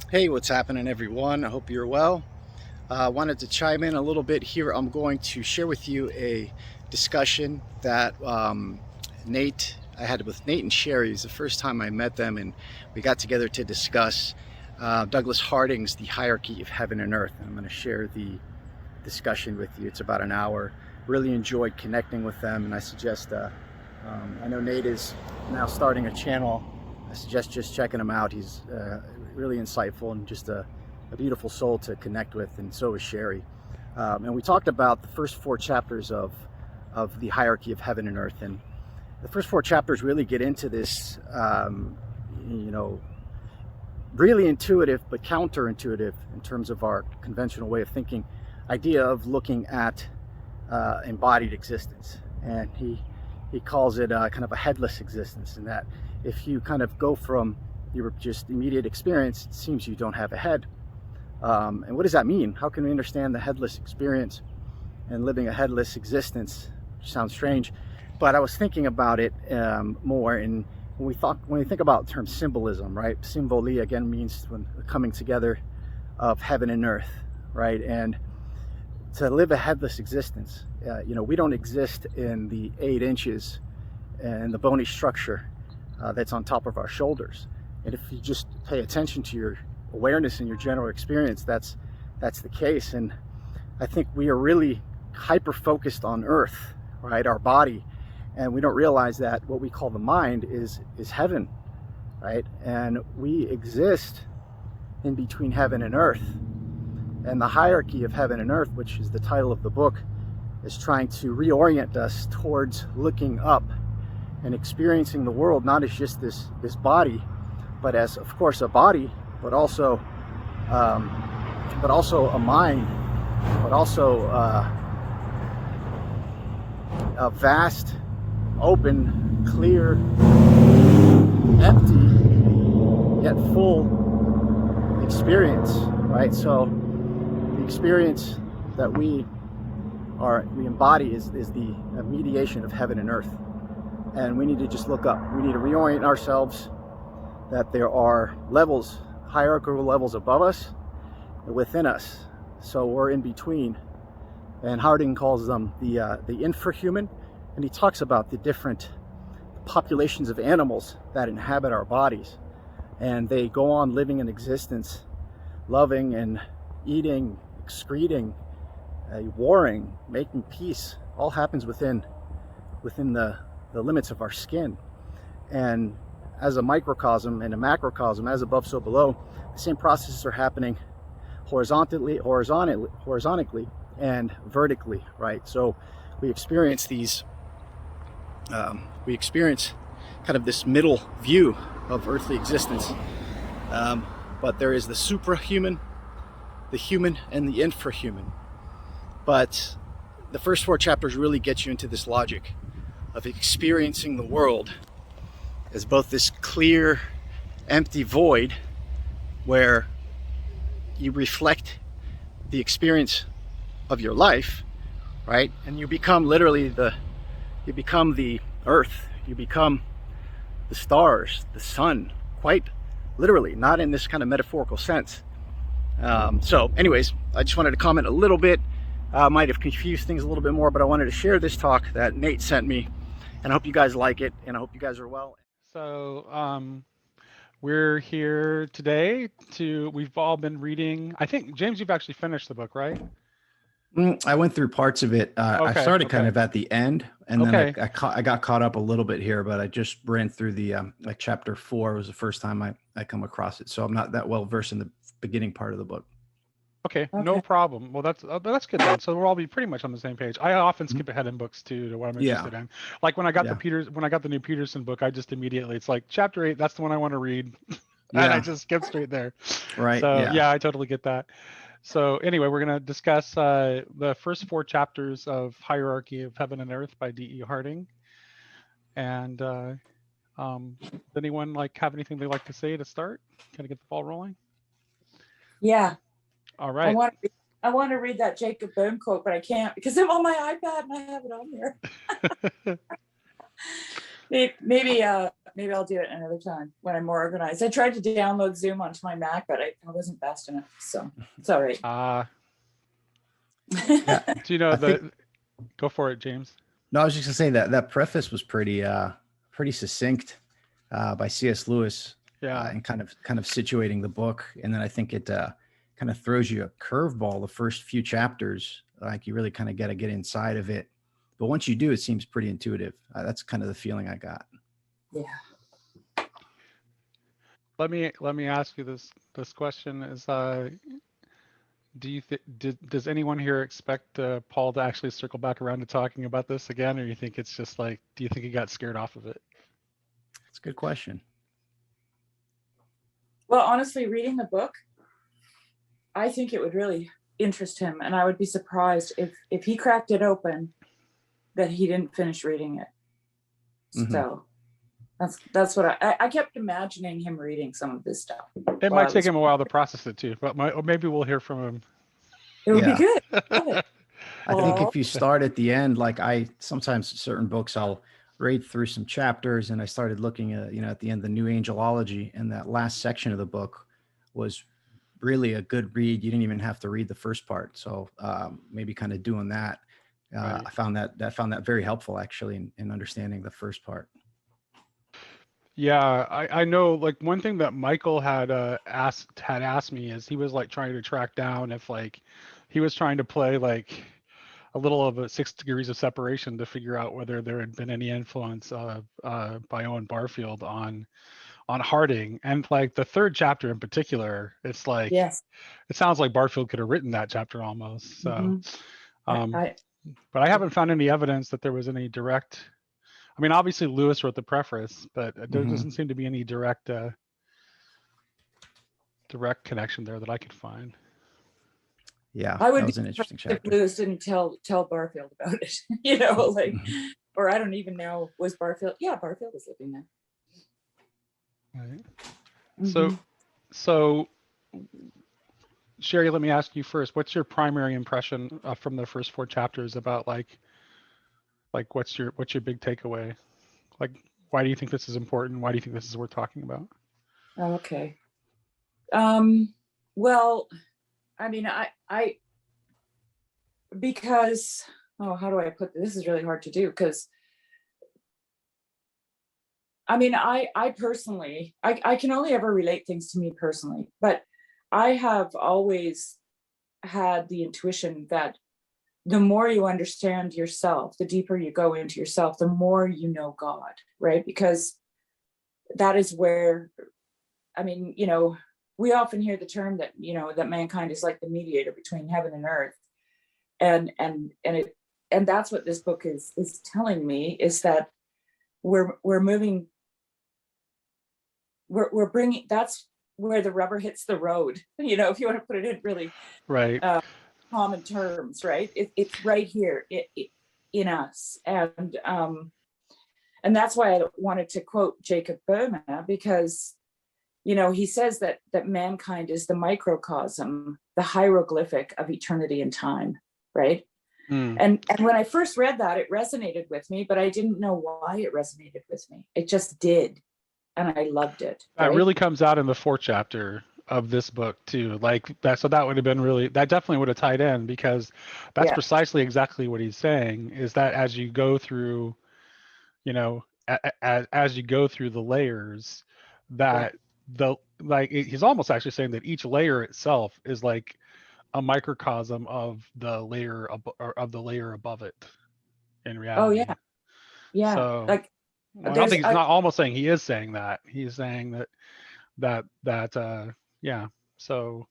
Hey, what's happening, everyone? I hope you're well. I wanted to chime in a little bit here. I'm going to share with you a discussion that I had with Nate and Shari. It was the first time I met them, and we got together to discuss Douglas Harding's The Hierarchy of Heaven and Earth. And I'm going to share the discussion with you. It's about an hour. Really enjoyed connecting with them, and I suggest, I know Nate is now starting a channel. I suggest just checking him out. He's really insightful and just a beautiful soul to connect with, and so is Shari. And we talked about the first four chapters of the hierarchy of heaven and earth. And the first four chapters really get into this, you know, really intuitive but counterintuitive in terms of our conventional way of thinking idea of looking at embodied existence. And he calls it kind of a headless existence, in that if you kind of go from your just immediate experience, it seems you don't have a head. And what does that mean? How can we understand the headless experience and living a headless existence? Which sounds strange, but I was thinking about it more. And when we think about the term symbolism, right? Symbolia again means when the coming together of heaven and earth, right? And to live a headless existence, we don't exist in the 8 inches and the bony structure that's on top of our shoulders. And if you just pay attention to your awareness and your general experience, that's the case. And I think we are really hyper focused on earth, right, our body, and we don't realize that what we call the mind is heaven, right? And we exist in between heaven and earth. And the hierarchy of heaven and earth, which is the title of the book, is trying to reorient us towards looking up and experiencing the world not as just this body, but as, of course, a body, but also a mind, but also a vast, open, clear, empty, yet full experience, right? So the experience that we embody is the mediation of heaven and earth. And we need to just look up. We need to reorient ourselves that there are levels, hierarchical levels above us and within us. So we're in between. And Harding calls them the infrahuman. And he talks about the different populations of animals that inhabit our bodies. And they go on living an existence, loving and eating, excreting, warring, making peace. All happens within the limits of our skin. And as a microcosm and a macrocosm, as above, so below, the same processes are happening horizontally, and vertically, right? So we experience kind of this middle view of earthly existence. But there is the suprahuman, the human, and the infrahuman. But the first four chapters really get you into this logic of experiencing the world as both this clear, empty void where you reflect the experience of your life, right? And you become literally you become the earth, you become the stars, the sun, quite literally, not in this kind of metaphorical sense. So anyways, I just wanted to comment a little bit. Might have confused things a little bit more, but I wanted to share this talk that Nate sent me, and I hope you guys like it, and I hope you guys are well. So, we're here today we've all been reading. I think, James, you've actually finished the book, right? I went through parts of it. I Okay, started kind okay, of at the end, and then okay. I got caught up a little bit here, but I just ran through the like chapter 4 was the first time I come across it, so I'm not that well versed in the beginning part of the book. Okay, no Okay. problem. Well, that's good then. So we'll all be pretty much on the same page. I often Mhm. skip ahead in books too to what I'm Yeah, interested in. Like yeah, when I got the new Peterson book, I just immediately it's like chapter 8, that's the one I want to read, and I yeah, just skip straight there. right, So yeah. yeah, I totally get that. So anyway, we're gonna discuss the first four chapters of Hierarchy of Heaven and Earth by D.E. Harding. And does anyone like have anything they'd like to say to start? Kind of get the ball rolling. Yeah. All I right. want to I want to read that Jacob Boehme quote, but I can't because I'm on my iPad and I have it on here. Maybe I'll do it another time when I'm more organized. I tried to download Zoom onto my Mac, but I wasn't fast enough, so it's all right. Yeah, Do you know I think. Go for it, James. No, I was just gonna say that preface was pretty succinct by C.S. Lewis, Yeah. and kind of situating the book, and then I think it kind of throws you a curveball the first few chapters. Like you really kind of got to get inside of it, but once you do, it seems pretty intuitive. That's kind of the feeling I got. Yeah. Let me ask you this question: Is do you does anyone here expect Paul to actually circle back around to talking about this again, or you think it's just like, do you think he got scared off of it? It's a good question. Well, honestly, reading the book, I think it would really interest him, and I would be surprised if he cracked it open that he didn't finish reading it. Mhm. So that's what I kept imagining him reading some of this stuff. It might take him a while to process it too, but or maybe we'll hear from him. It would Yeah. be good. Love it. I think Well, if you start at the end, like I sometimes certain books, I'll read through some chapters, and I started looking at at the end the New Angelology, and that last section of the book was really a good read. You didn't even have to read the first part, so maybe kind of doing that. Right. I found that very helpful actually in understanding the first part. Yeah, I know. Like one thing that Michael had asked me is he was like trying to track down if like he was trying to play like a little of a 6 degrees of separation to figure out whether there had been any influence by Owen Barfield on Harding, and like the third chapter in particular, it's like yes. it sounds like Barfield could have written that chapter almost. So, Mm-hmm. but I haven't found any evidence that there was any direct. I mean, obviously Lewis wrote the preface, but there doesn't seem to be any direct connection there that I could find. Yeah, I would that was an interesting chapter. if Lewis didn't tell Barfield about it, like, or I don't even know, was Barfield? Yeah, Barfield was living there. Right. Mm-hmm. So, Shari, let me ask you first. What's your primary impression from the first 4 chapters about like what's your big takeaway? Like, why do you think this is important? Why do you think this is worth talking about? Okay. Well, I mean, I because how do I put this? This is really hard to do because I mean, I personally, I can only ever relate things to me personally, but I have always had the intuition that the more you understand yourself, the deeper you go into yourself, the more you know God, right? Because that is where, I mean, we often hear the term that, that mankind is like the mediator between heaven and earth. And that's what this book is telling me, is that we're moving, we're bringing, that's where the rubber hits the road, if you want to put it in really right common terms, right? It's right here in us. And that's why I wanted to quote Jacob Boehme, because he says that mankind is the microcosm, the hieroglyphic of eternity and time, right? And when I first read that, it resonated with me, but I didn't know why it resonated with me. It just did, and I loved it. That right? really comes out in the 4th chapter of this book too. Like that, so that would have been that definitely would have tied in, because that's precisely exactly what he's saying, is that as you go through, as you go through the layers, that he's almost actually saying that each layer itself is like a microcosm of the layer above it in reality. Oh yeah. So Like, I don't think he's not almost saying, he is saying that. He's saying that yeah. So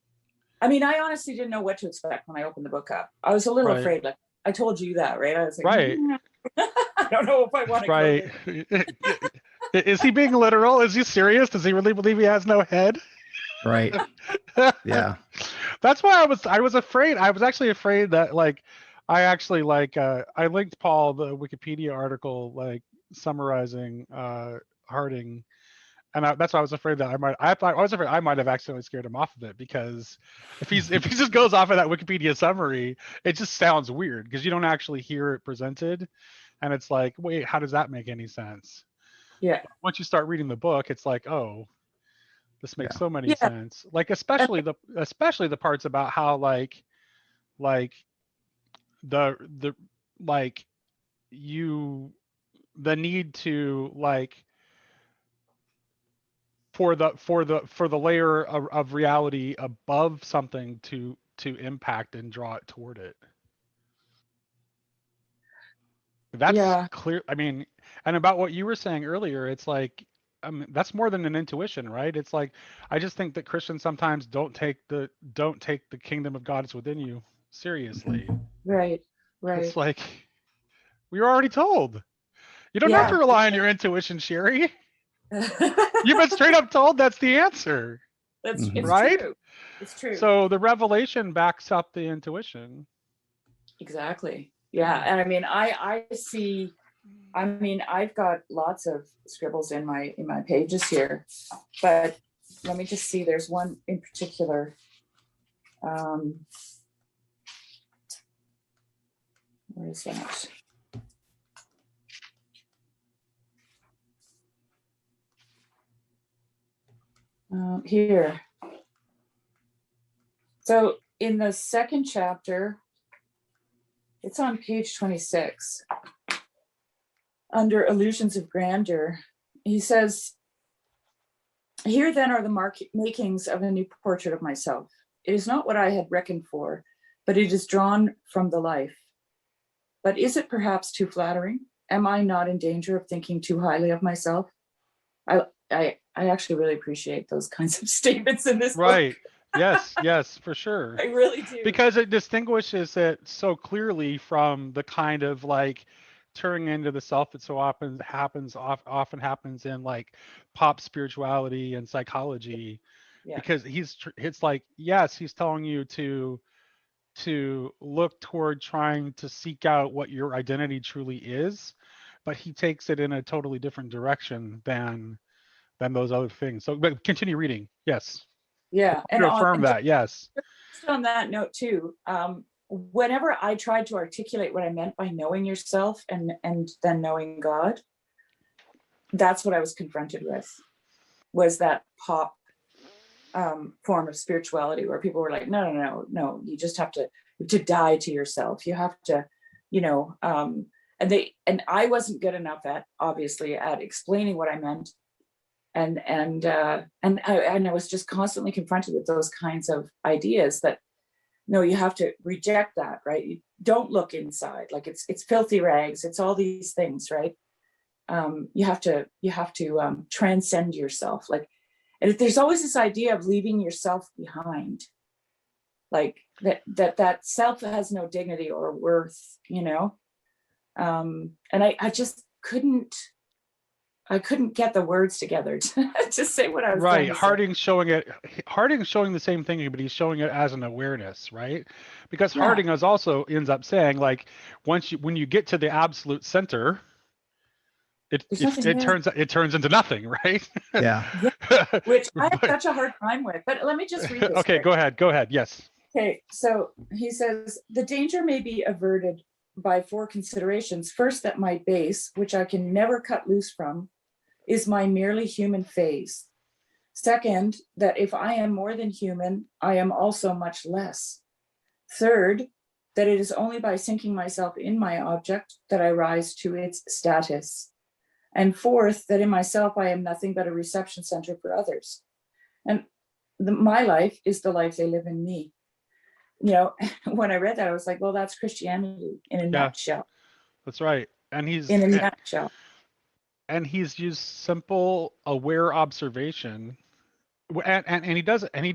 I mean, I honestly didn't know what to expect when I opened the book up. I was a little afraid. Like, I told you that, right? I was like, I don't know if I want to go there. Is he being literal? Is he serious? Does he really believe he has no head? Right. Yeah. That's why I was afraid. I was actually afraid that I linked Paul the Wikipedia article summarizing Harding, and that's why I was afraid that I was afraid I might have accidentally scared him off of it, because if he just goes off of that Wikipedia summary, it just sounds weird because you don't actually hear it presented, and it's like, wait, how does that make any sense? Yeah. Once you start reading the book, it's like, oh, this makes so many Yeah. sense. Like especially the parts about how like the like you the need to like for the layer of reality above something to impact and draw it toward it. That's Yeah. clear. I mean, and about what you were saying earlier, it's like, I mean, that's more than an intuition, right? It's like, I just think that Christians sometimes don't take the kingdom of God is within you seriously. Right. It's Right. like, we were already told. You don't have to Yeah. rely on your intuition, Sherry. You've been That's straight up told that's the answer, it's right? true. It's true. So the revelation backs up the intuition. Exactly. Yeah. And I mean, I see, I mean, I've got lots of scribbles in my pages here, but let me just see. There's one in particular. Where is that? Here. So in the second chapter, it's on page 26. Under illusions of grandeur, he says, "Here then are the makings of a new portrait of myself. It is not what I had reckoned for, but it is drawn from the life. But is it perhaps too flattering? Am I not in danger of thinking too highly of myself?" I actually really appreciate those kinds of statements in this Right. book. Yes, for sure. I really do. Because it distinguishes it so clearly from the kind of like turning into the self that so often happens in like pop spirituality and psychology. Yeah. Because it's like, yes, he's telling you to look toward trying to seek out what your identity truly is, but he takes it in a totally different direction than those other things. So, but continue reading. Yes. Yeah. To affirm that. Yes. Just on that note too, whenever I tried to articulate what I meant by knowing yourself and then knowing God, that's what I was confronted with, was that pop form of spirituality where people were like, no, you just have to die to yourself. You have to, and I wasn't good enough at explaining what I meant. And I was just constantly confronted with those kinds of ideas that, no, you have to reject that, right? You don't look inside, like it's filthy rags. It's all these things, right? You have to transcend yourself, like, and if there's always this idea of leaving yourself behind, like that self has no dignity or worth, and I just couldn't get the words together to say what I was right. Harding's showing the same thing, but he's showing it as an awareness, right? Because Yeah. Harding also ends up saying, like, when you get to the absolute center, it turns into nothing, right? Yeah. Which I have such a hard time with. But let me just read this. Okay, quick. go ahead. Yes. Okay, so he says, the danger may be averted by 4 considerations. First, that my base, which I can never cut loose from, is my merely human phase. Second, that if I am more than human, I am also much less. Third, that it is only by sinking myself in my object that I rise to its status. And fourth, that in myself I am nothing but a reception center for others. And my life is the life they live in me. When I read that, I was like, well, that's Christianity in a nutshell. That's right. And he's in a nutshell. And he's used simple, aware observation, and he doesn't even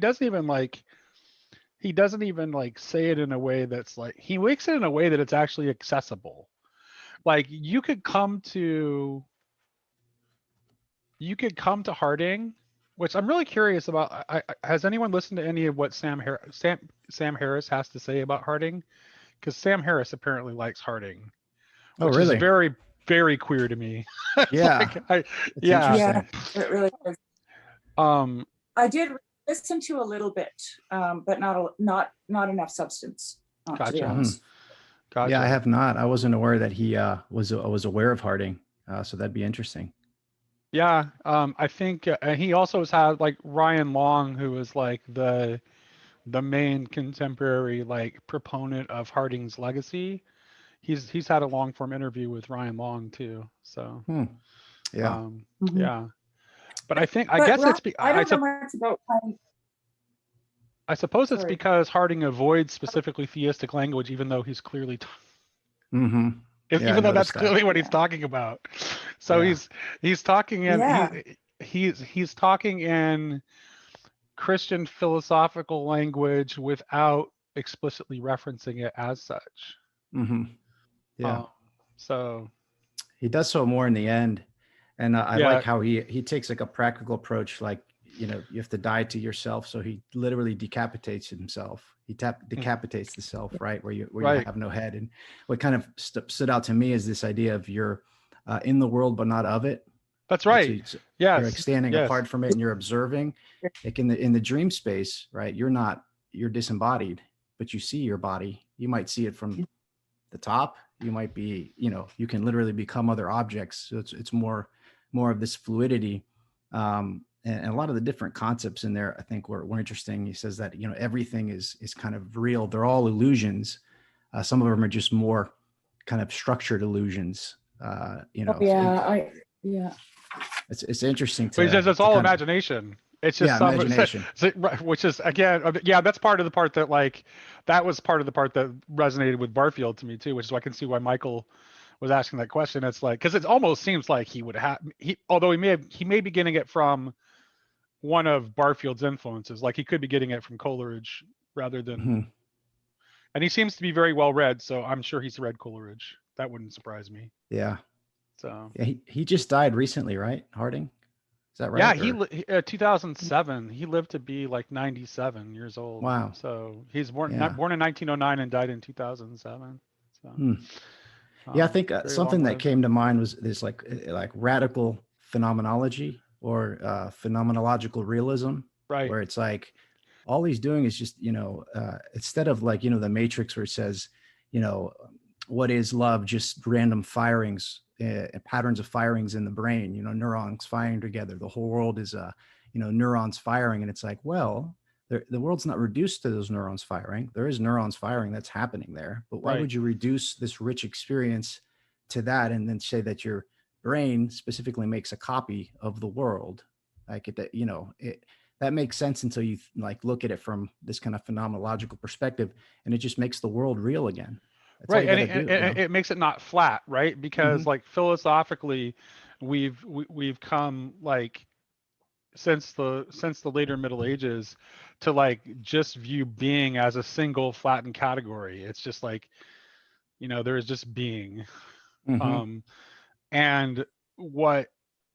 say it in a way that's like, he makes it in a way that it's actually accessible. Like you could come to Harding, which I'm really curious about. Has anyone listened to any of what Sam Harris has to say about Harding? Because Sam Harris apparently likes Harding, which is very, very queer to me. Yeah. Yeah, it really is. I did listen to a little bit, but not enough substance. To be honest. Gotcha. Yeah, I have not. I wasn't aware that he was aware of Harding, so that'd be interesting. Yeah, I think he also has had like Ryan Long, who is like the main contemporary like proponent of Harding's legacy. He's had a long form interview with Ryan Long too. So Hmm. Yeah. Mhm. yeah, but I think I But guess Ron, it's I don't know much about I suppose it's sorry. because Harding avoids specifically theistic language, even though he's clearly Mm-hmm. Yeah, I even though that's noticed that. clearly what he's Yeah. talking about. So Yeah. he's talking in Yeah. he's talking in Christian philosophical language without explicitly referencing it as such. Mm-hmm. Yeah. Um, so He does so more in the end. And I like yeah, how he takes like a practical approach, like, you have to die to yourself. So he literally decapitates himself. He mhm, decapitates the self, right? Where you right. have no head. And what kind of stood out to me is this idea of you're in the world, but not of it. That's Right. So right. you're like Yes, standing yes. apart from it and you're observing, like in the dream space, right? You're disembodied, but you see your body. You might see it from the top. You might be, you can literally become other objects. So it's more of this fluidity. And a lot of the different concepts in there, I think were interesting. He says that, everything is kind of real. They're all illusions. Some of them are just more kind of structured illusions. Oh, yeah. Yeah. It's interesting But he says it's to all kind of, imagination. It's just yeah, some, imagination. which is again, yeah, that's part of the part that like, that was part of the part that resonated with Barfield to me too, which is why I can see why Michael was asking that question. It's like, because it almost seems like he would have, although he may be getting it from one of Barfield's influences, like he could be getting it from Coleridge rather than, Mhm. and he seems to be very well read, so I'm sure he's read Coleridge. That wouldn't surprise me. Yeah. So Yeah. He just died recently, right? Harding. Is that yeah, right? Or 2007. He lived to be like 97 years old. wow. So he's born Yeah. born in 1909 and died in 2007. So Hmm. Yeah, I think very long something that lived. came to mind was this like radical phenomenology or phenomenological realism, Right. where it's like all he's doing is just instead of like the Matrix where it says you know what is love, just random firings, patterns of firings in the brain, neurons firing together. The whole world is neurons firing, and it's like, well, the world's not reduced to those neurons firing. There is neurons firing that's happening there, but why Right. would you reduce this rich experience to that and then say that your brain specifically makes a copy of the world? Like it that makes sense until you like look at it from this kind of phenomenological perspective, and it just makes the world real again. That's all Right. you got And to do, it makes it not flat, right? Mm-hmm. Because like philosophically, we've come like since the later Middle Ages to like just view being as a single flattened category. It's just like, there is just being. Mm-hmm. Um, And what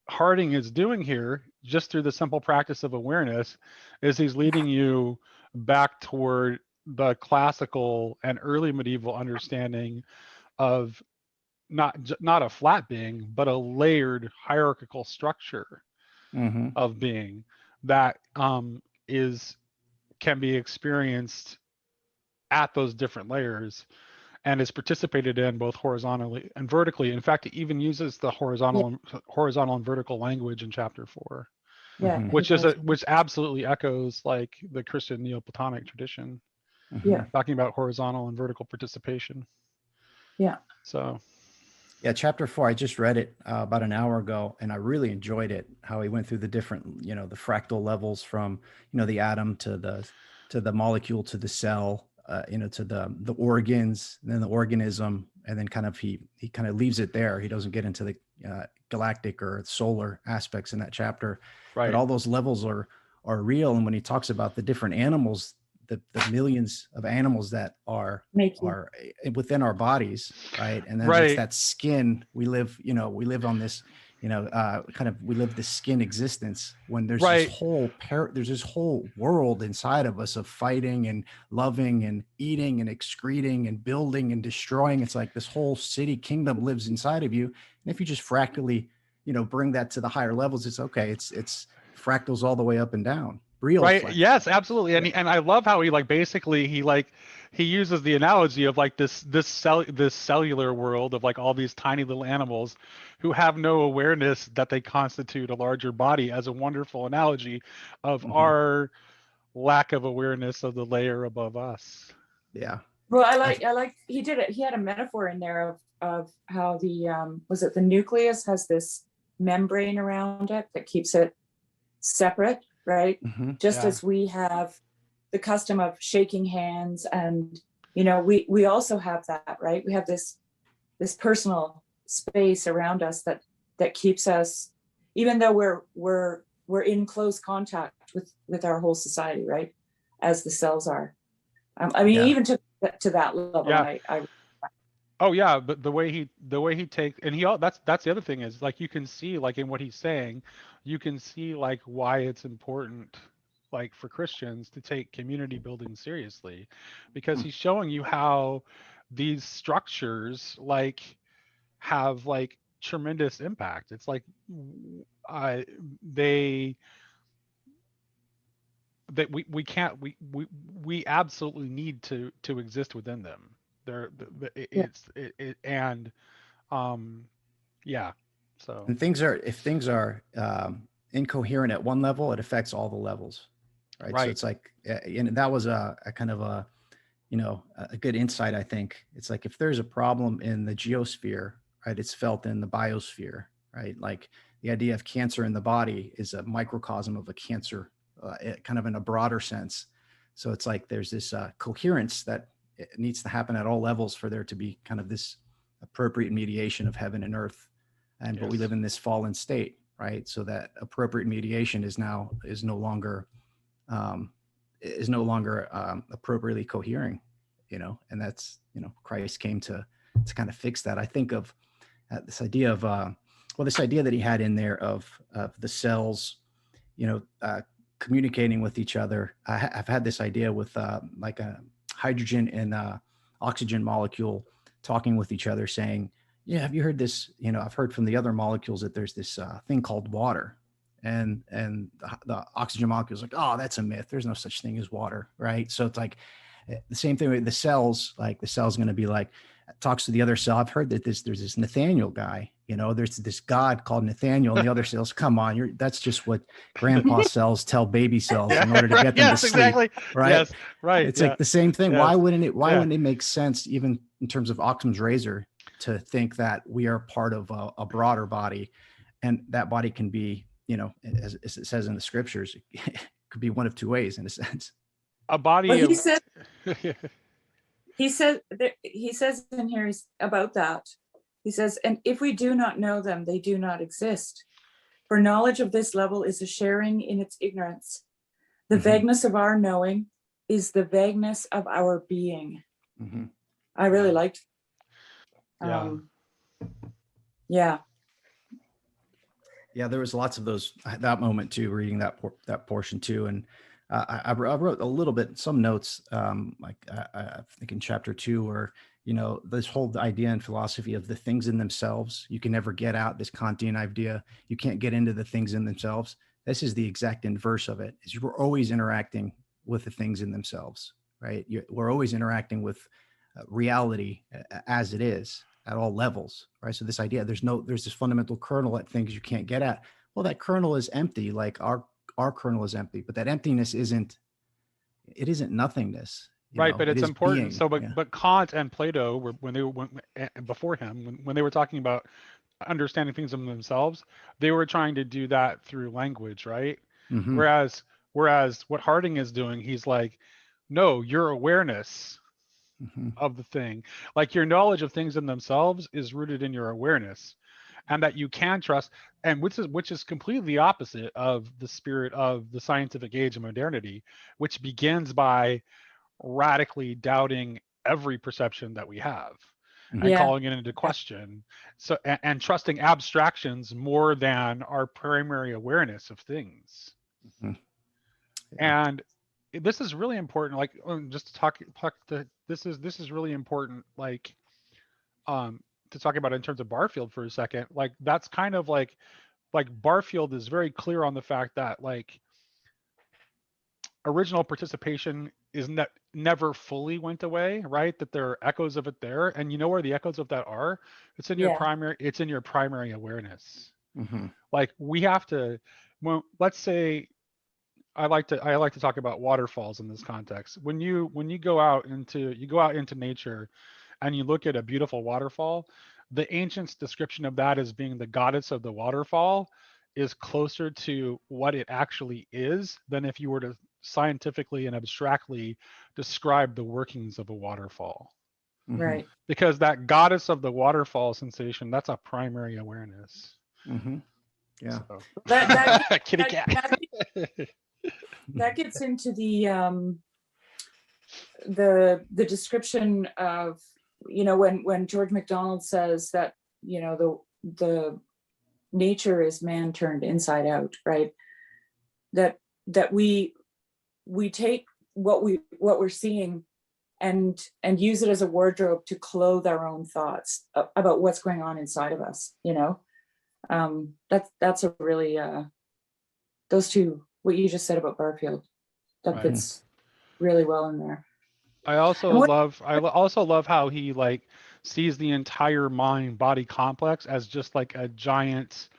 Harding is doing here, just through the simple practice of awareness, is he's leading you back toward the classical and early medieval understanding of not a flat being, but a layered hierarchical structure Mm-hmm. of being that is can be experienced at those different layers and is participated in both horizontally and vertically. In fact, it even uses the Yeah. horizontal and vertical language in chapter 4, Yeah. Mm-hmm. He does. which absolutely echoes like the Christian Neoplatonic tradition, Mm-hmm. Yeah. talking about horizontal and vertical participation. Yeah. So Yeah, chapter 4. I just read it about an hour ago, and I really enjoyed it. How he went through the different, the fractal levels from, the atom to the molecule to the cell, to the organs, and then the organism, and then kind of he kind of leaves it there. He doesn't get into the galactic or solar aspects in that chapter, but right, all those levels are real. And when he talks about the different animals, the millions of animals that Make you. are within our bodies, right? And then it's right, that skin. We live on this, kind of, we live this skin existence when there's this right, whole world inside of us of fighting and loving and eating and excreting and building and destroying. It's like this whole city kingdom lives inside of you. And if you just fractally, bring that to the higher levels, it's okay. It's fractals all the way up and down. real Right. flesh. Yes, absolutely. And Yeah. and I love how he like basically he uses the analogy of like this cellular world of like all these tiny little animals who have no awareness that they constitute a larger body as a wonderful analogy of Hmm. our lack of awareness of the layer above us. Yeah. Well, I've, I like he did it. He had a metaphor in there of how the was it the nucleus has this membrane around it that keeps it separate, right? mhm. Just Yeah. as we have the custom of shaking hands, and we also have that, right? We have this personal space around us that keeps us, even though we're in close contact with our whole society, right? As the cells are. I mean, Yeah. even to that level, Yeah. I Oh yeah, but the way he takes and that's the other thing is like you can see like in what he's saying, you can see like why it's important like for Christians to take community building seriously because Mm. he's showing you how these structures like have like tremendous impact. It's like I they that we can't we absolutely need to exist within them. yeah. And um yeah. So And if things are incoherent at one level, it affects all the levels, right? So right. it's like, and that was a kind of a good insight. I think it's like if there's a problem in the geosphere, right, it's felt in the biosphere, right? Like the idea of cancer in the body is a microcosm of a cancer, kind of in a broader sense. So it's like there's this coherence that it needs to happen at all levels for there to be kind of this appropriate mediation of heaven and earth. But we Yes. live in this fallen state, right? So that appropriate mediation is no longer um, appropriately cohering, and that's Christ came to kind of fix that. I think of this idea of this idea that he had in there of the cells, you know, uh, communicating with each other. I've had this idea with like a hydrogen and oxygen molecule talking with each other, saying, "Yeah, have you heard this? I've heard from the other molecules that there's this thing called water." And the oxygen molecule is like, "Oh, that's a myth. There's no such thing as water," right? So it's like the same thing with the cells. Like the cell's going to be like, talks to the other cell. I've heard that there's this Nathaniel guy, there's this God called Nathaniel, and the other cells, come on, that's just what grandpa cells tell baby cells in Yeah, order to right. get them to Yes, sleep, exactly. right? Yes, right. It's Yeah. like the same thing. Yes. Why Yeah. wouldn't it make sense, even in terms of Occam's razor, to think that we are part of a broader body, and that body can be, as it says in the scriptures, it could be one of two ways in a sense. A Well, body of he says in here about that. He says, and if we do not know them, they do not exist. For knowledge of this level is a sharing in its ignorance. The Mm-hmm. vagueness of our knowing is the vagueness of our being. Mm-hmm. I really liked. yeah. Yeah. Yeah, there was lots of those that moment too, reading that portion too, and I wrote a little bit, some notes, like I think in chapter 2, where this whole idea and philosophy of the things in themselves, you can never get out, this Kantian idea, you can't get into the things in themselves. This is the exact inverse of it. Is you're always interacting with the things in themselves, right? We're always interacting with reality as it is at all levels, right? So this idea, there's this fundamental kernel at things you can't get at. Well, that kernel is empty, like our kernel is empty, but that emptiness isn't nothingness. Right, but It it's is important. being. So, Yeah. but Kant and Plato were before him when they were talking about understanding things in themselves, they were trying to do that through language, right? Mm-hmm. Whereas what Harding is doing, he's like, no, your awareness Mm-hmm. of the thing, like your knowledge of things in themselves, is rooted in your awareness, and that you can trust, and which is completely the opposite of the spirit of the scientific age of modernity, which begins by radically doubting every perception that we have and Mm-hmm. Yeah. calling it into question, so and trusting abstractions more than our primary awareness of things. Mm-hmm. Yeah. And this is really important, like just to this is really important, like to talk about it in terms of Barfield for a second. Like that's kind of like Barfield is very clear on the fact that like original participation is never fully went away, right? That there are echoes of it there, and you know where the echoes of that are? It's in your Yeah. primary. It's in your primary awareness. Mm-hmm. Like we have to. Well, let's say I like to talk about waterfalls in this context. When you go out into nature, and you look at a beautiful waterfall, the ancients' description of that as being the goddess of the waterfall is closer to what it actually is than if you were to scientifically and abstractly describe the workings of a waterfall. Mm-hmm. Right. Because that goddess of the waterfall sensation, that's a primary awareness. Mm-hmm. Yeah. So. That Kitty cat. that gets into the description of, when George MacDonald says that, the nature is man turned inside out, right? That we take what we're seeing and use it as a wardrobe to clothe our own thoughts about what's going on inside of us. That's a really those two, what you just said about Barfield, that fits really well in there. I also love how he like sees the entire mind body complex as just like a giant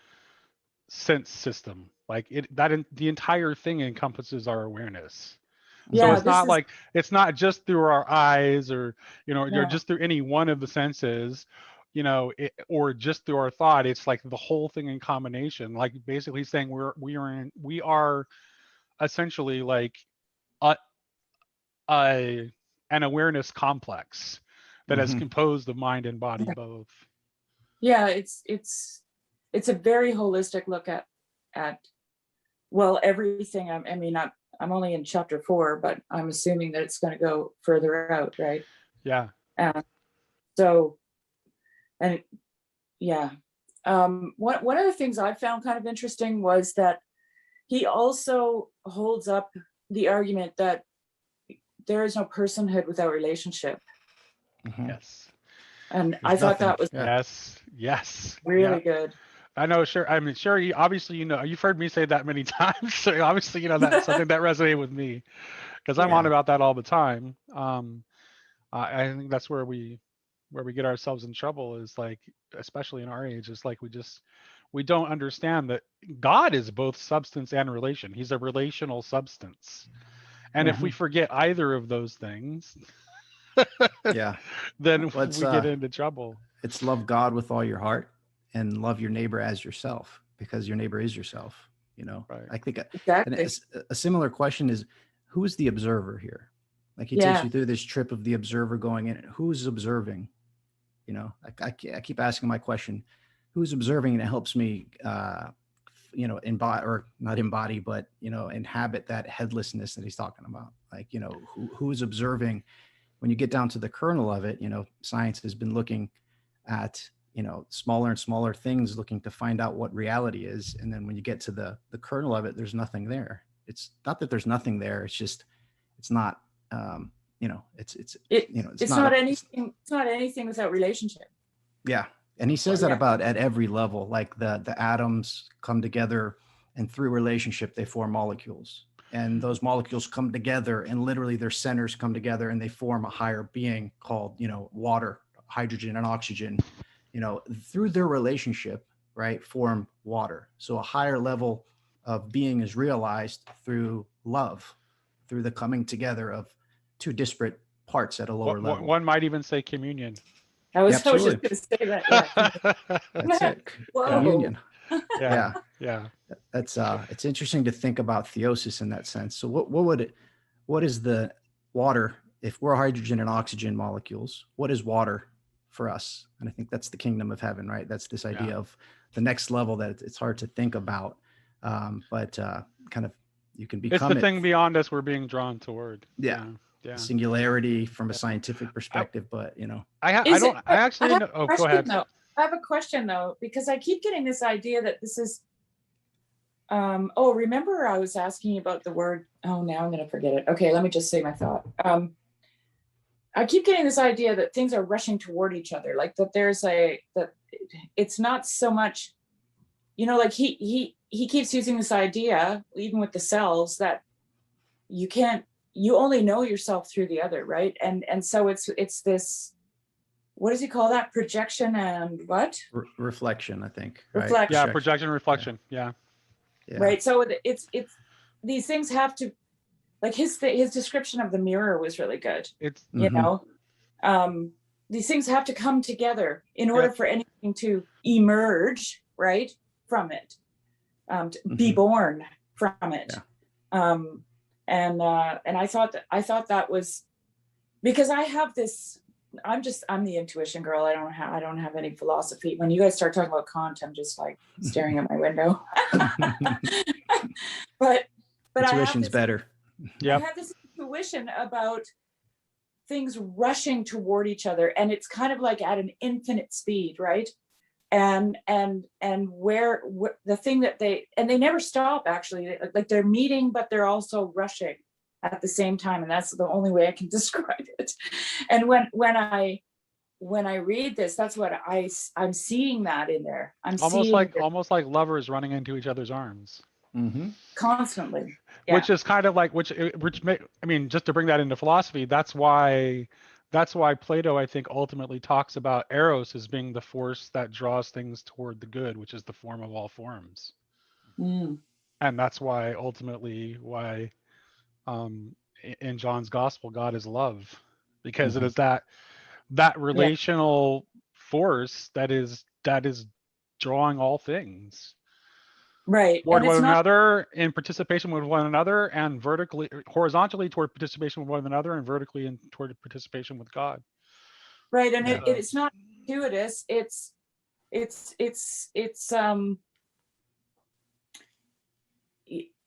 sense system. Like the entire thing encompasses our awareness. So Yeah, it's not just through our eyes or No. just through any one of the senses, or just through our thought. It's like the whole thing in combination. Like basically saying we are essentially like an awareness complex that has composed of mind and body both. Yeah, it's a very holistic look at everything. I'm only in chapter 4, but I'm assuming that it's going to go further out, right? Yeah. So, and yeah, one of the things I found kind of interesting was that he also holds up the argument that there is no personhood without relationship. Yes. And There's I thought nothing. that was Yes. really good. I know, sure. I mean, sure. Obviously, you've heard me say that many times. So obviously, that's something that resonated with me because I'm on about that all the time. I think that's where we get ourselves in trouble is like, especially in our age, is like we don't understand that God is both substance and relation. He's a relational substance. And if we forget either of those things, then we get into trouble. It's love God with all your heart and love your neighbor as yourself, because your neighbor is yourself. Right. I think Exactly. a similar question is, who is the observer here? Like he takes you through this trip of the observer going in. Who's observing? I keep asking my question, who's observing? And it helps me, embody, or not embody, but, inhabit that headlessness that he's talking about. Like, who's observing? When you get down to the kernel of it, science has been looking at, smaller and smaller things, looking to find out what reality is. And then when you get to the kernel of it, there's nothing there. It's not that there's nothing there. It's just, it's not, it's not anything. It's not anything without relationship. Yeah. And he says that about at every level, like the atoms come together and through relationship, they form molecules. And those molecules come together and literally their centers come together and they form a higher being called, water, hydrogen and oxygen, through their relationship, right, form water. So a higher level of being is realized through love, through the coming together of two disparate parts at a lower level. One might even say communion. I was just going to say that. Yeah. That's it. Communion. Yeah. That's it's interesting to think about theosis in that sense. So what is the water? If we're hydrogen and oxygen molecules, what is water for us? And I think that's the kingdom of heaven, right? That's this idea of the next level that it's hard to think about. But kind of you can become it's the thing beyond us we're being drawn toward. Yeah. Singularity from a scientific perspective, but go ahead. I have a question though, because I keep getting this idea that this is remember I was asking about the word, now I'm going to forget it. Okay, let me just say my thought. I keep getting this idea that things are rushing toward each other, like that that it's not so much, like he keeps using this idea, even with the cells, that you only know yourself through the other, right? And so it's this, what does he call that? Projection and what? Reflection, I think. Right? Reflection. Yeah, projection, reflection. Yeah. Right. So it's these things have to, like his description of the mirror was really good. It's you know, these things have to come together in order for anything to emerge, right, from it, to be born from it. And I thought that was, because I have this, I'm the intuition girl. I don't have any philosophy. When you guys start talking about Kant, I'm just like staring at my window. but intuition's better. I have this intuition about things rushing toward each other, and it's kind of like at an infinite speed, right? And where the thing that they never stop, actually, like they're meeting, but they're also rushing at the same time, and that's the only way I can describe it. And when I read this, that's what I'm seeing that in there. I'm almost like lovers running into each other's arms. Constantly. Which is kind of like, I mean, just to bring that into philosophy, that's why Plato, I think, ultimately talks about Eros as being the force that draws things toward the good, which is the form of all forms. And that's why ultimately in John's gospel, God is love, because it is that relational force that is drawing all things. Right. Toward one another, in participation with one another, and horizontally toward participation with one another, and vertically and toward participation with God. Right. And it's not gratuitous. It's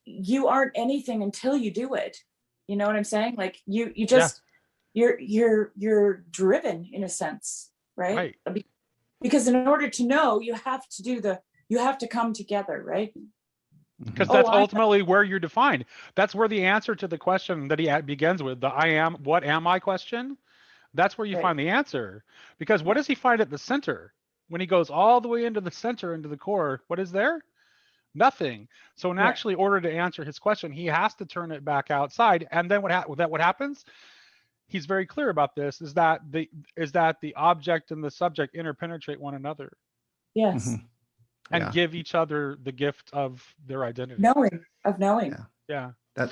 you aren't anything until you do it. You know what I'm saying? Like you just, you're driven in a sense, right? Because in order to know, you have to come together, right? Because that's ultimately where you're defined. That's where the answer to the question that he begins with, the what am I question, that's where you find the answer. Because what does he find at the center? When he goes all the way into the center, into the core, what is there? Nothing. So in actually order to answer his question, he has to turn it back outside. And then what happens? He's very clear about this, is that the object and the subject interpenetrate one another. Yes. And give each other the gift of their identity. Knowing. Yeah. I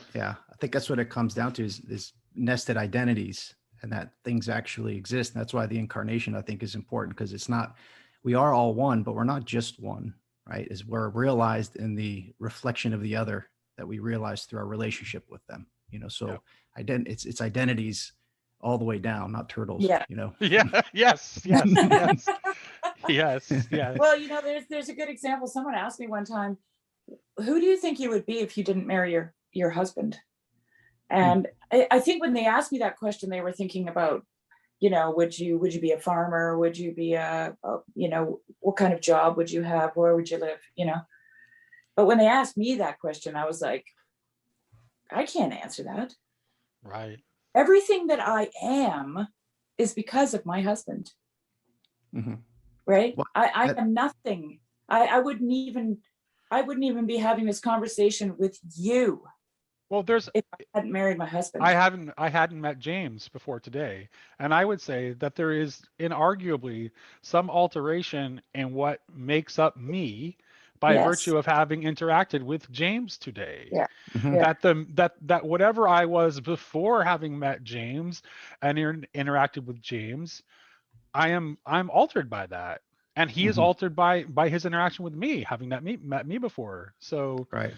think that's what it comes down to, is nested identities, and that things actually exist. And that's why the incarnation, I think, is important, because it's not, we are all one, but we're not just one, right? Is we're realized in the reflection of the other that we realize through our relationship with them. So it's identities all the way down, not turtles. Yeah. Yes. Yes. Well, there's a good example. Someone asked me one time, who do you think you would be if you didn't marry your husband? And I think when they asked me that question, they were thinking about, would you be a farmer? Would you be what kind of job would you have? Where would you live? But when they asked me that question, I was like, I can't answer that. Right. Everything that I am is because of my husband. Right. Well, I am nothing. I wouldn't even be having this conversation with you. Well, if I hadn't married my husband. I hadn't met James before today, and I would say that there is inarguably some alteration in what makes up me by virtue of having interacted with James today. Yeah. That whatever I was before having met James and interacted with James, I'm altered by that, and he is altered by his interaction with me, having met me before. So right.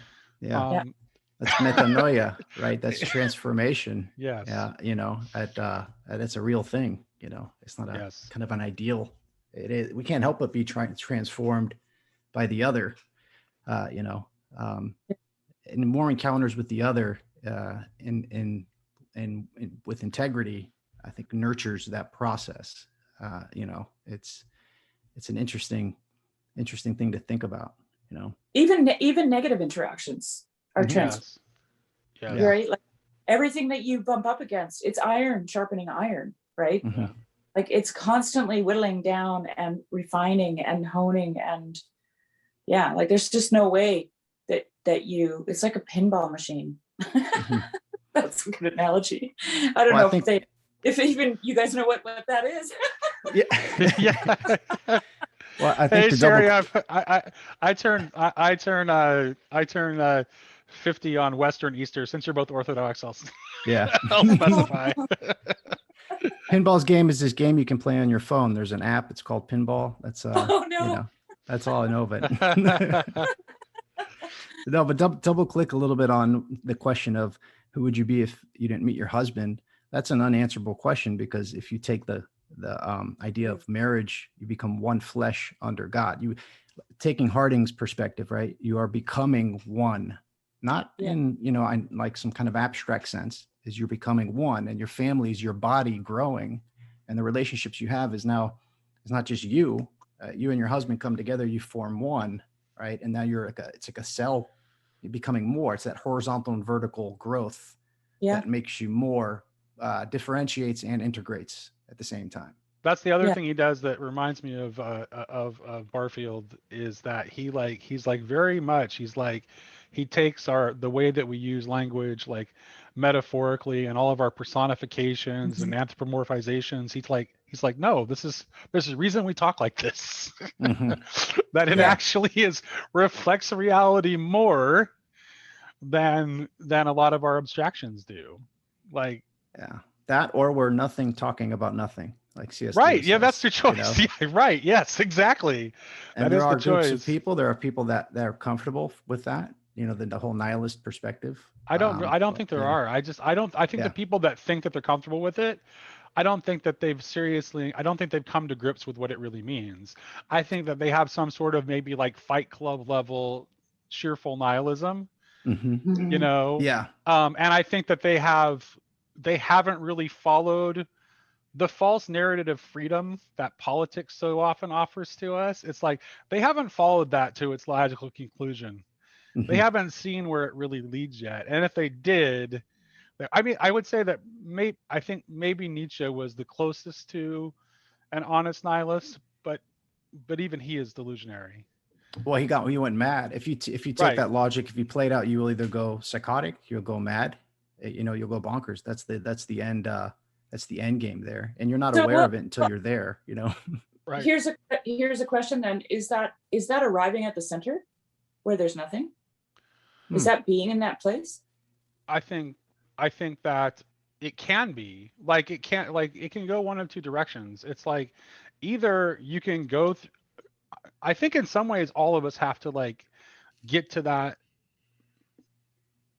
That's metanoia, right? That's transformation. Yes. That's a real thing. It's not a kind of an ideal. It is. We can't help but be transformed by the other. And more encounters with the other, and with integrity, I think nurtures that process. It's an interesting thing to think about. Even negative interactions are transformed. Yes. Right? Like everything that you bump up against, it's iron sharpening iron, right? Like it's constantly whittling down and refining and honing, and like there's just no way that you, it's like a pinball machine. That's a good analogy. I don't Well, know if even you guys know what that is. Yeah. Yeah. Well, I think Hey the double. Shari, I turn 50 on Western Easter. Since you're both Orthodox, Yeah. I'll specify. Pinball's game is this game you can play on your phone. There's an app. It's called Pinball. That's Oh you no. know, that's all I know of it. No, but double click a little bit on the question of who would you be if you didn't meet your husband? That's an unanswerable question, because if you take the idea of marriage, you become one flesh under God. You taking Harding's perspective, right? You are becoming one, not Yeah. in like some kind of abstract sense. Is you're becoming one, and your family is your body growing, and the relationships you have is now it's not just you. You and your husband come together, you form one, right? And now it's like a cell. You're becoming more. It's that horizontal and vertical growth Yeah. that makes you more, differentiates and integrates at the same time. That's the other Yeah. thing he does that reminds me of Barfield, is that he's like very much he takes the way that we use language, like metaphorically, and all of our personifications and anthropomorphizations. He's like no, there's a reason we talk like this. Mhm. That it Yeah. actually reflects reality more than a lot of our abstractions do. Like, Yeah, that, or we're nothing talking about nothing, like C.S. right, Lewis yeah, that's says, the choice. Yeah, right, yes, exactly. And That there is the are groups of choice. people. There are people that are comfortable with that. The whole nihilist perspective. I don't But, think there are. I think the yeah. people that think that they're comfortable with it, I don't think they've come to grips with what it really means. I think that they have some sort of maybe like Fight Club level cheerful nihilism, Hmm. Mhm. Yeah. and I think that they haven't really followed the false narrative of freedom that politics so often offers to us. It's like they haven't followed that to its logical conclusion. They Hmm. haven't seen where it really leads yet. And if they did, I mean, I would say that I think maybe Nietzsche was the closest to an honest nihilist, but even he is delusionary. Well, he went mad. If you take Right. that logic, if you play it out, you will either go psychotic, you'll go mad, you'll go bonkers. That's the end. That's the end game there, and you're not So aware of it until you're there. Right. here's a question then. Is that arriving at the center where there's nothing? Is Hmm. that being in that place? I think that it can be like it can go one of two directions. It's like either you can go I think in some ways all of us have to like get to that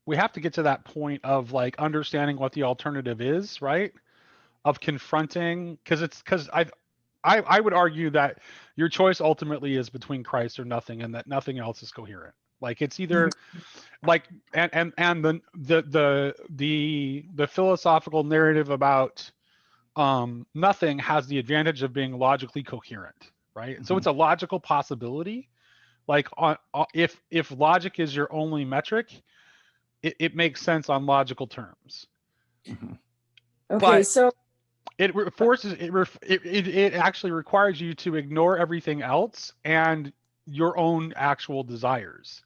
we have to get to that point of like understanding what the alternative is, right? Of confronting, because I would argue that your choice ultimately is between Christ or nothing, and that nothing else is coherent. Like it's either like and the philosophical narrative about nothing has the advantage of being logically coherent, right? So Mhm. it's a logical possibility. Like if logic is your only metric, it makes sense on logical terms. Mhm. Okay, But so it forces it actually requires you to ignore everything else and your own actual desires.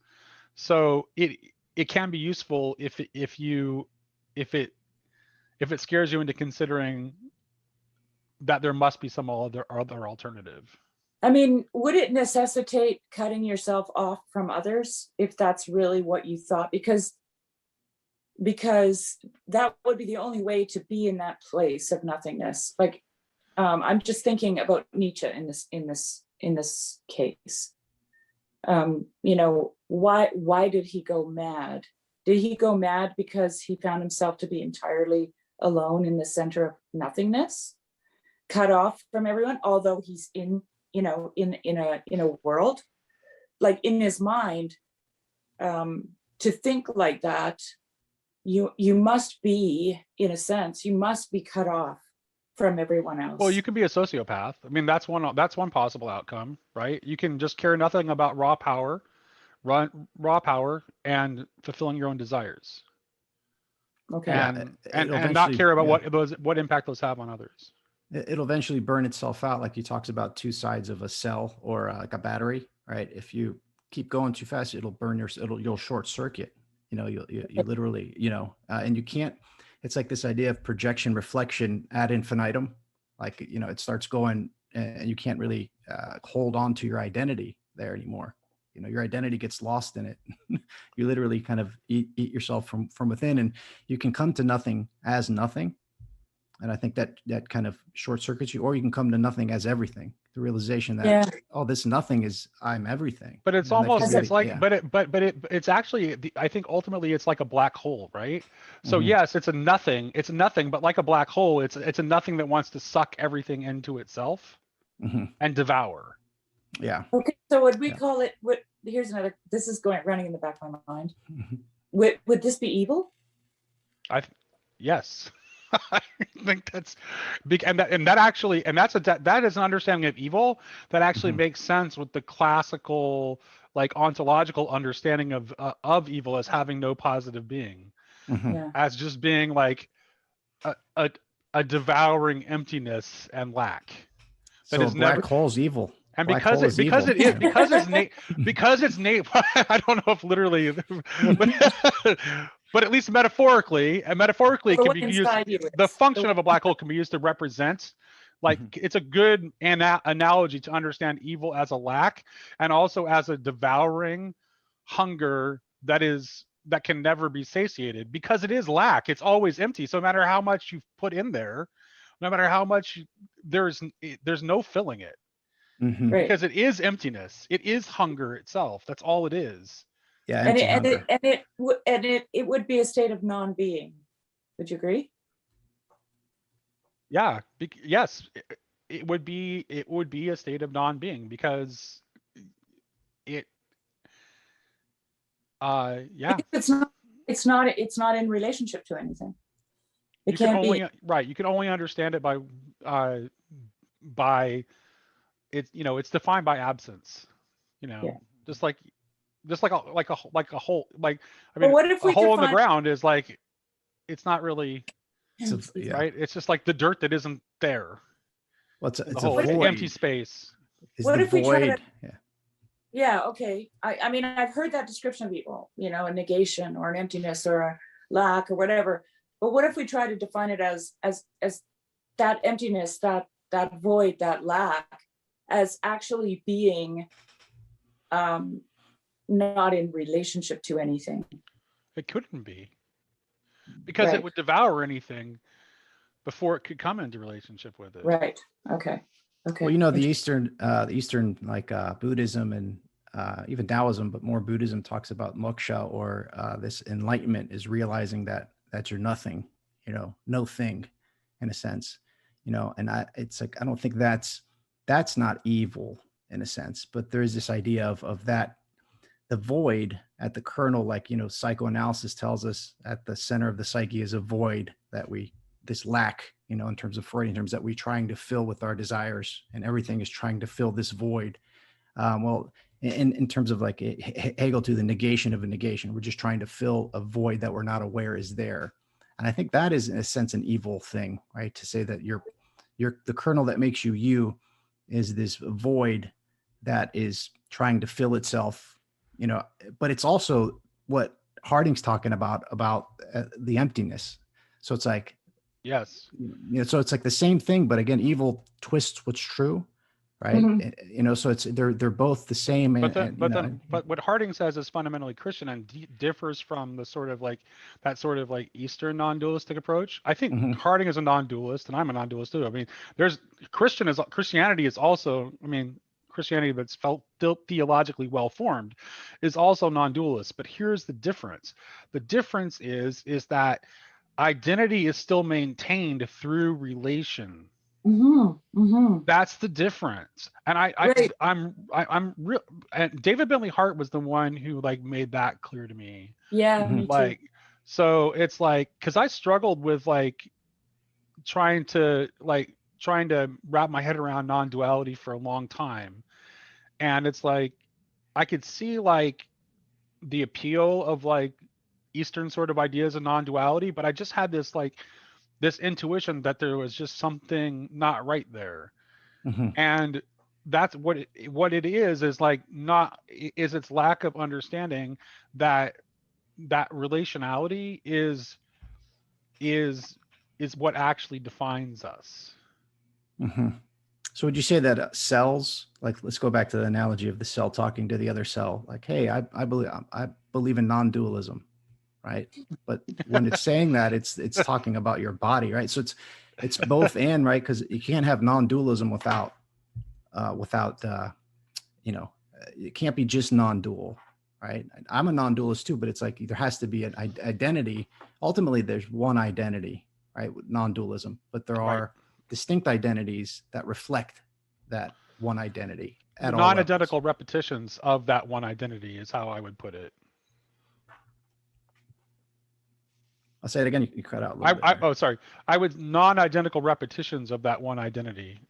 So it can be useful if it if it scares you into considering that there must be some other alternative. I mean, would it necessitate cutting yourself off from others if that's really what you thought? Because that would be the only way to be in that place of nothingness. Like, I'm just thinking about Nietzsche in this case. Why did he go mad? Did he go mad because he found himself to be entirely alone in the center of nothingness, cut off from everyone, although he's in a world, like in his mind, to think like that, you must be, in a sense, you must be cut off from everyone Well, else. you can be a sociopath. I mean, that's one possible outcome, right? You can just care nothing about raw power and fulfilling your own desires, Okay. Yeah, it'll and not eventually. care about Yeah, what impact those have on others. it'll eventually burn itself out. Like he talks about two sides of a cell, or like a battery, right? If you keep going too fast, it'll burn you'll short circuit. You literally, and you can't, it's like this idea of projection reflection ad infinitum. Like, it starts going and you can't really hold on to your identity there anymore. Your identity gets lost in it. You literally kind of eat yourself from within, and you can come to nothing as nothing. And I think that kind of short circuits you, or you can come to nothing as everything. The realization that, oh, this nothing is, I'm everything. But it's almost, it's like, it's actually, I think ultimately it's like a black hole, right? So yes, it's a nothing, but like a black hole, it's a nothing that wants to suck everything into itself and devour. Yeah. Okay, so would we call it, here's another, this is running in the back of my mind. Would this be evil? Yes. I think that's big, and that is an understanding of evil that actually makes sense with the classical, like, ontological understanding of evil as having no positive being, as just being like a devouring emptiness and lack. That so is black hole's evil. And because it's Nate, I don't know if literally, but at least metaphorically, it can be used. The function of a black hole can be used to represent, like, it's a good analogy to understand evil as a lack, and also as a devouring hunger that can never be satiated, because it is lack. It's always empty. So no matter how much you've put in there, no matter how much there's no filling it. Because it is emptiness. It is hunger itself. That's all it is. Yeah, it would be a state of non-being. Would you agree? Yeah. Yes, it would be a state of non-being, because it. Yeah. It's not in relationship to anything. It can't be. Right. You can only understand it by it's it's defined by absence. Just like a hole. Like, I mean, what if a hole in the ground is like, it's not really right. It's just like the dirt that isn't there. Well, it's a void. It's empty space. What if we try to? Yeah. Okay. I mean, I've heard that description of evil. A negation or an emptiness or a lack or whatever. But what if we try to define it as that emptiness, that void, that lack, as actually being not in relationship to anything? It couldn't be, because it would devour anything before it could come into relationship with it. Right. Okay. Well, the Eastern like Buddhism and even Taoism, but more Buddhism, talks about moksha, or this enlightenment is realizing that you're nothing, no thing, in a sense, and it's like, I don't think that's not evil in a sense, but there is this idea of that, the void at the kernel, like, psychoanalysis tells us at the center of the psyche is a void, that this lack, in terms of Freud, in terms that we're trying to fill with our desires, and everything is trying to fill this void. Well, in terms of like Hegel, to the negation of a negation, we're just trying to fill a void that we're not aware is there. And I think that is, in a sense, an evil thing, right? To say that you're the kernel that makes you is this void that is trying to fill itself, but it's also what Harding's talking about the emptiness. So it's like, yes, so it's like the same thing, but again, evil twists what's true, right? So it's they're both the same. But what Harding says is fundamentally Christian and differs from the sort of like Eastern non-dualistic approach. I think Harding is a non-dualist, and I'm a non-dualist too. I mean, Christianity is also, Christianity that's felt theologically well formed is also non-dualist. But here's the difference. The difference is that identity is still maintained through relation. That's the difference. And I'm real. And David Bentley Hart was the one who like made that clear to me. Yeah, me like too. So it's like, because I struggled with like trying to wrap my head around non-duality for a long time, and it's like I could see like the appeal of like Eastern sort of ideas of non-duality, but I just had this intuition that there was just something not right there. And that's what it is like, not is its lack of understanding that that relationality is what actually defines us. Hmm. So would you say that cells, like, let's go back to the analogy of the cell talking to the other cell, like, hey, I believe in non-dualism, right? But when it's saying that, it's talking about your body, right? So it's both and, right? Because you can't have non-dualism without it can't be just non-dual, right? I'm a non-dualist too, but it's like there has to be an identity. Ultimately, there's one identity, right, with non-dualism, but there Right. are distinct identities that reflect that one identity The at all levels. non-identical repetitions of that one identity is how I would put it. I'll say it again. You cut out a little bit there. Oh, sorry. I would non-identical repetitions of that one identity.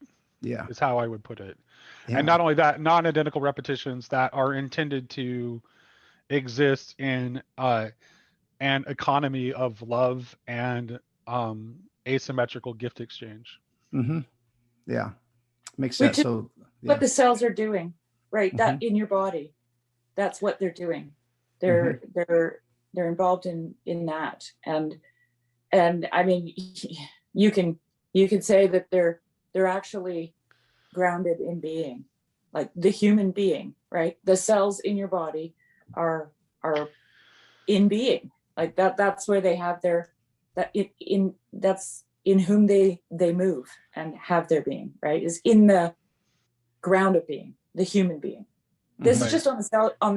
Yeah. Is how I would put it. Yeah. And not only that, non-identical repetitions that are intended to exist in an economy of love and asymmetrical gift exchange. Mm-hmm. Yeah. Makes Which sense. is So yeah. what the cells are doing, right? That Mhm. in your body, that's what they're doing. Mhm. They're involved in that, and I mean, you can say that they're actually grounded in being, like the human being, right? The cells in your body are in being, like that. That's where they have their that's in whom they move and have their being, right? Is in the ground of being, the human being. This Mhm. is just on the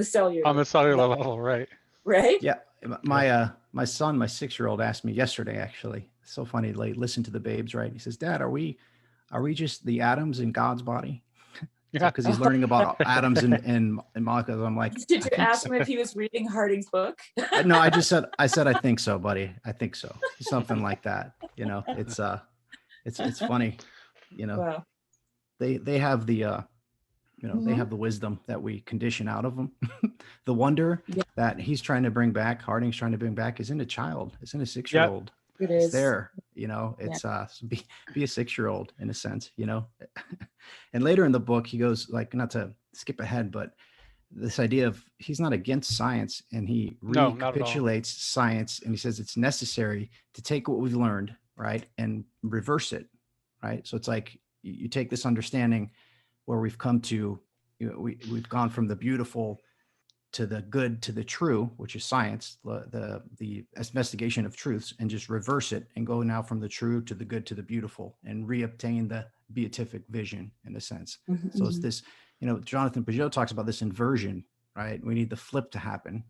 cellular On the cellular level, right? right? Yeah. My son, my 6-year-old, asked me yesterday, actually. It's so funny. Like, listen to the babes, right? He says, Dad, are we just the atoms in God's body? So Yeah. because he's learning about atoms and molecules, I'm like, Did I you think ask so. him if he was reading Harding's book? No, I said I think so, buddy. I think so. Something like that. It's funny. Wow. They have the they have Mhm. the wisdom that we condition out of them. The wonder Yeah, that he's trying to bring back, Harding's trying to bring back, is in a child. It's in a 6-year Yeah. old. it It's is. there. It's so be a 6-year-old in a sense. And later in the book, he goes, like, not to skip ahead, but this idea of he's not against science, and he No, not at all. recapitulates science, and he says it's necessary to take what we've learned, right, and reverse it, right? So it's like you take this understanding where we've come to, we've gone from the beautiful to the good to the true, which is science, the investigation of truths, and just reverse it and go now from the true to the good to the beautiful and reobtain the beatific vision in a sense. Mhm, So it's mhm. this, Jonathan Peugeot talks about this inversion, right? We need the flip to happen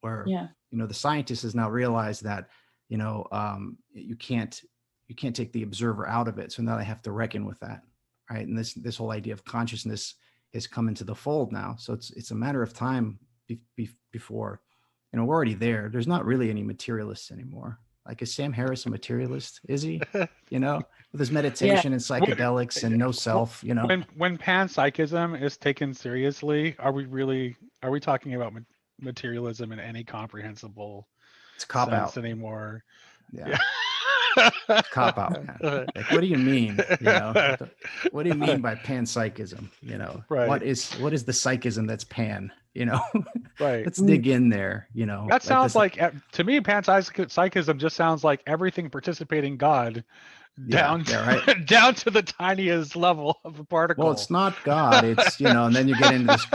where, Yeah. the scientist has now realized that, you can't take the observer out of it. So now they have to reckon with that. Right. And this whole idea of consciousness has come into the fold now. So it's a matter of time before, we're already there. There's not really any materialists anymore. Like, is Sam Harris a materialist? Is he, with his Yeah. meditation and psychedelics and no self, When panpsychism is taken seriously, are we talking about materialism in any comprehensible it's a cop sense out. anymore? Yeah. Yeah. Cop out, man. Like, what do you mean? What do you mean by panpsychism? Right. What is the psychism that's pan? Right. Let's dig in there. That Like sounds this. like, to me, panpsychism just sounds like everything participating God Yeah, right. down to the tiniest level of a Well, particle. it's not God. It's, and then you get into this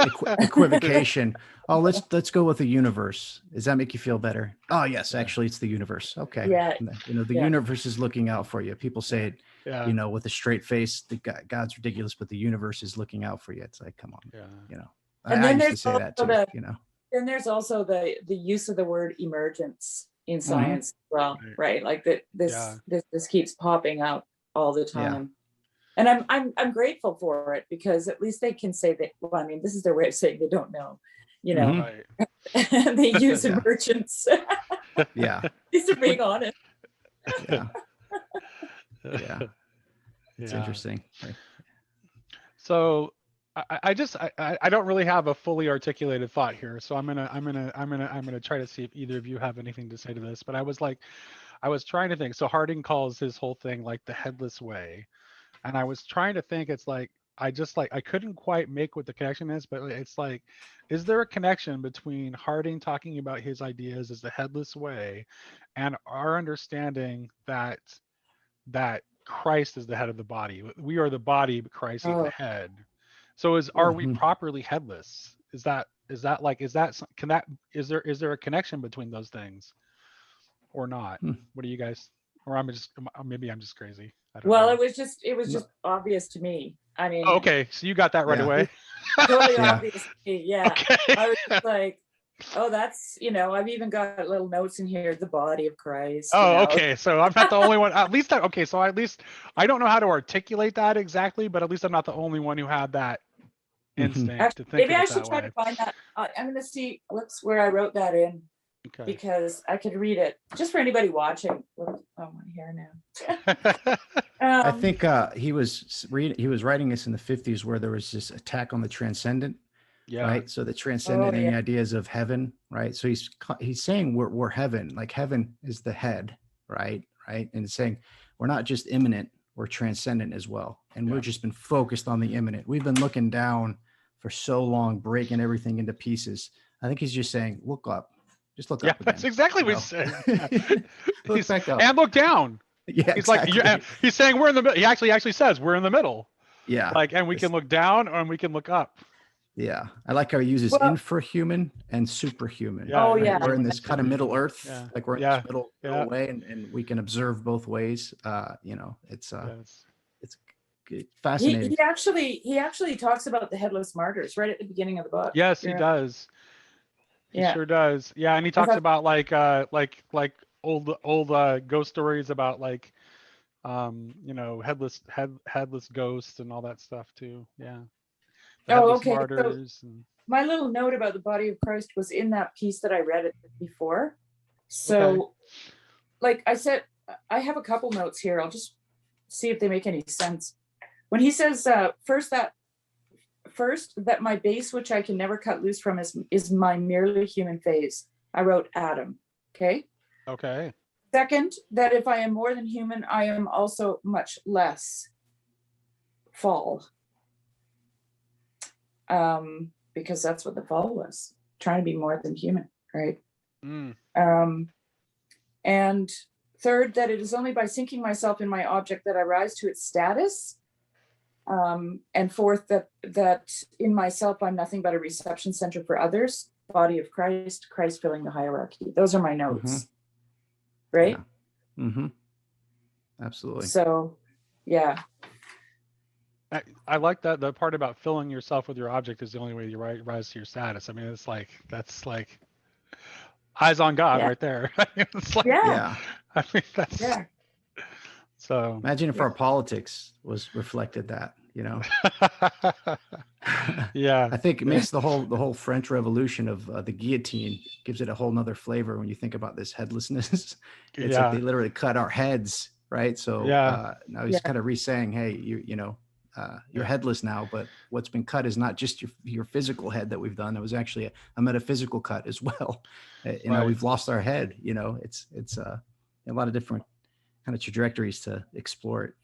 equivocation. Oh, let's go with the universe. Does that make you feel better? Oh, yes, Yeah. actually, it's the universe. Okay. Yeah. The Yeah. universe is looking out for you. People say it, Yeah. with a straight face. God's ridiculous, but the universe is looking out for you. It's like, come on. Yeah. And I then used to there's say that too. then there's also the use of the word emergence in Mhm. science as well, right? Like that this keeps popping up all the Yeah. time. And I'm grateful for it, because at least they can say that, well, I mean, this is their way of saying they don't know, Mhm. Right. they use Yeah. emergence. Yeah. These are being honest. Yeah. Yeah. It's Yeah. interesting. Right. So I don't really have a fully articulated thought here. So I'm gonna try to see if either of you have anything to say to this. But I was trying to think. So Harding calls his whole thing like the headless way, and I was trying to think. It's like I just like I couldn't quite make what the connection is, but it's like, is there a connection between Harding talking about his ideas as the headless way, and our understanding that Christ is the head of the body? We are the body, but Christ is the Oh, head. So are we properly headless? Can that is there a connection between those things or not? Hmm. What do you guys? Or maybe I'm just crazy. I don't well, know. it was No. just obvious to me. I Oh, mean, okay, so you got that right Yeah. away. totally Yeah. obvious to me. Yeah. Okay. I was just like, oh, that's, I've even got little notes in here, the body of Christ, Oh, okay. So I'm not the only one. At least okay. So at least I don't know how to articulate that exactly, but at least I'm not the only one who had that instinct to Actually, think maybe of I it should that try way. to find that. I'm going to see what's where I wrote that in Okay. because I could read it just for anybody watching. Oh, my hair now. I think he was writing this in the 50s where there was this attack on the transcendent, Yeah. right? So the transcendent, Oh, any yeah. ideas of heaven, right? So he's saying we're heaven, like heaven is the head, right? Right. And it's saying we're not just immanent, we're transcendent as well. And Yeah. we've just been focused on the immanent. We've been looking down for so long, breaking everything into pieces. I think he's just saying, look up. Just look Yeah, up again. that's exactly you what know? he's saying. Look back up. And look down. Yeah, He's like, exactly. he's saying we're in the middle. He actually says we're in the middle. Yeah. Like, and we can look down and we can look up. Yeah. I like how he uses Well, infrahuman and superhuman. Yeah. Oh, right? yeah. We're in this kind of middle earth, Yeah. like we're in Yeah. this middle Yeah. way, and we can observe both ways. It's Yes. it's fascinating. He actually talks about the headless martyrs right at the beginning of the book. Yes, he does. He Yeah. sure does. Yeah, and he I talks thought- about like old ghost stories about like headless ghosts and all that stuff too. Yeah. The Oh, headless okay. So martyrs and my little note about the body of Christ was in that piece that I read it before. So, Okay. like I said, I have a couple notes here. I'll just see if they make any sense. When he says first that my base, which I can never cut loose from, is my merely human phase. I wrote Adam. Okay. Okay. Second, that if I am more than human, I am also much less fall. Because that's what the fall was, trying to be more than human, right? Mm. And third, that it is only by sinking myself in my object that I rise to its status. And fourth, that in myself, I'm nothing but a reception center for others, body of Christ, Christ filling the hierarchy. Those are my notes, right? Yeah. Mm-hmm. Absolutely. So, yeah. I like that the part about filling yourself with your object is the only way you rise to your status. I mean, it's like that's like eyes on God right there. It's like, Yeah. I mean, that's so. Imagine if our politics was reflected that, Yeah. I think it makes the whole French Revolution of the guillotine gives it a whole nother flavor when you think about this headlessness. It's like they literally cut our heads, right? So now he's kind of re-saying, hey, you're headless now, but what's been cut is not just your physical head that we've done. It was actually a metaphysical cut as well. We've lost our head. It's a lot of different kind of trajectories to explore it.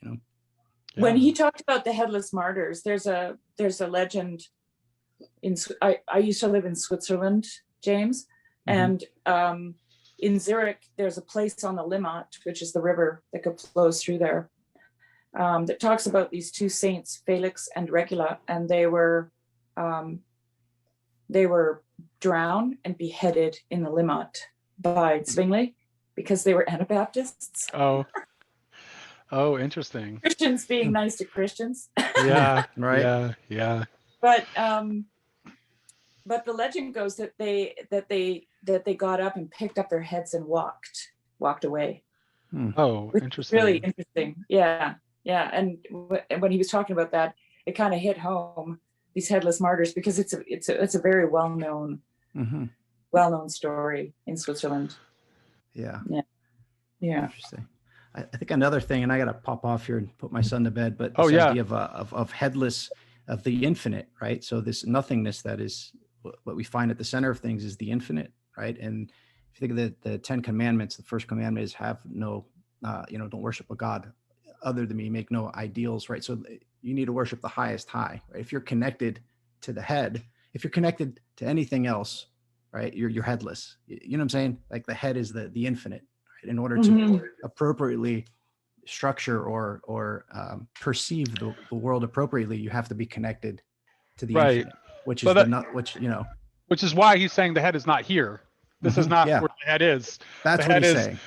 When he talked about the headless martyrs, there's a legend. I used to live in Switzerland, James, and in Zurich there's a place on the Limmat, which is the river that flows through there. That talks about these two saints, Felix and Regula, and they were drowned and beheaded in the Limmat by Zwingli because they were Anabaptists. Oh, interesting. Christians being nice to Christians. Yeah, right. Yeah. But the legend goes that they got up and picked up their heads and walked away. Oh, interesting. Really interesting. Yeah. And when he was talking about that, it kind of hit home, these headless martyrs, because it's a very well-known story in Switzerland. Yeah. Interesting. I think another thing, and I got to pop off here and put my son to bed, but this idea of headless, of the infinite, right? So this nothingness that is what we find at the center of things is the infinite, right? And if you think of the 10 commandments, the first commandment is have no, don't worship a God other than me, make no ideals, right? So, you need to worship the highest high. Right? If you're connected to the head, if you're connected to anything else, right, you're headless. You know what I'm saying? Like the head is the infinite. Right? In order to appropriately structure or perceive the world appropriately, you have to be connected to the Right. infinite, which So is that- which is why he's saying the head is not here. This is not Yeah. where the head is. That's The what head he's is saying.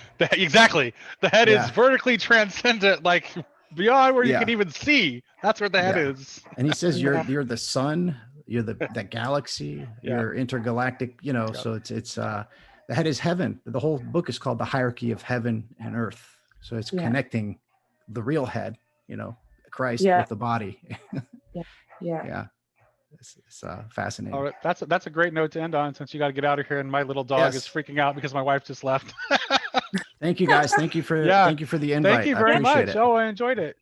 exactly. The head is Yeah. vertically transcendent, like beyond where you Yeah. can even see. That's where the head Yeah. is. And he says Yeah. you're the sun, you're the galaxy, Yeah. you're intergalactic, so it's the head is heaven. The whole book is called The Hierarchy of Heaven and Earth. So it's Yeah. connecting the real head, Christ Yeah. with the body. Yeah. Yeah. It's fascinating. All right, that's a great note to end on, since you got to get out of here and my little dog is Yes. freaking out because my wife just left. Thank you guys. Thank you for Yeah. the invite. Thank you I very appreciate much. it. Oh, I enjoyed it.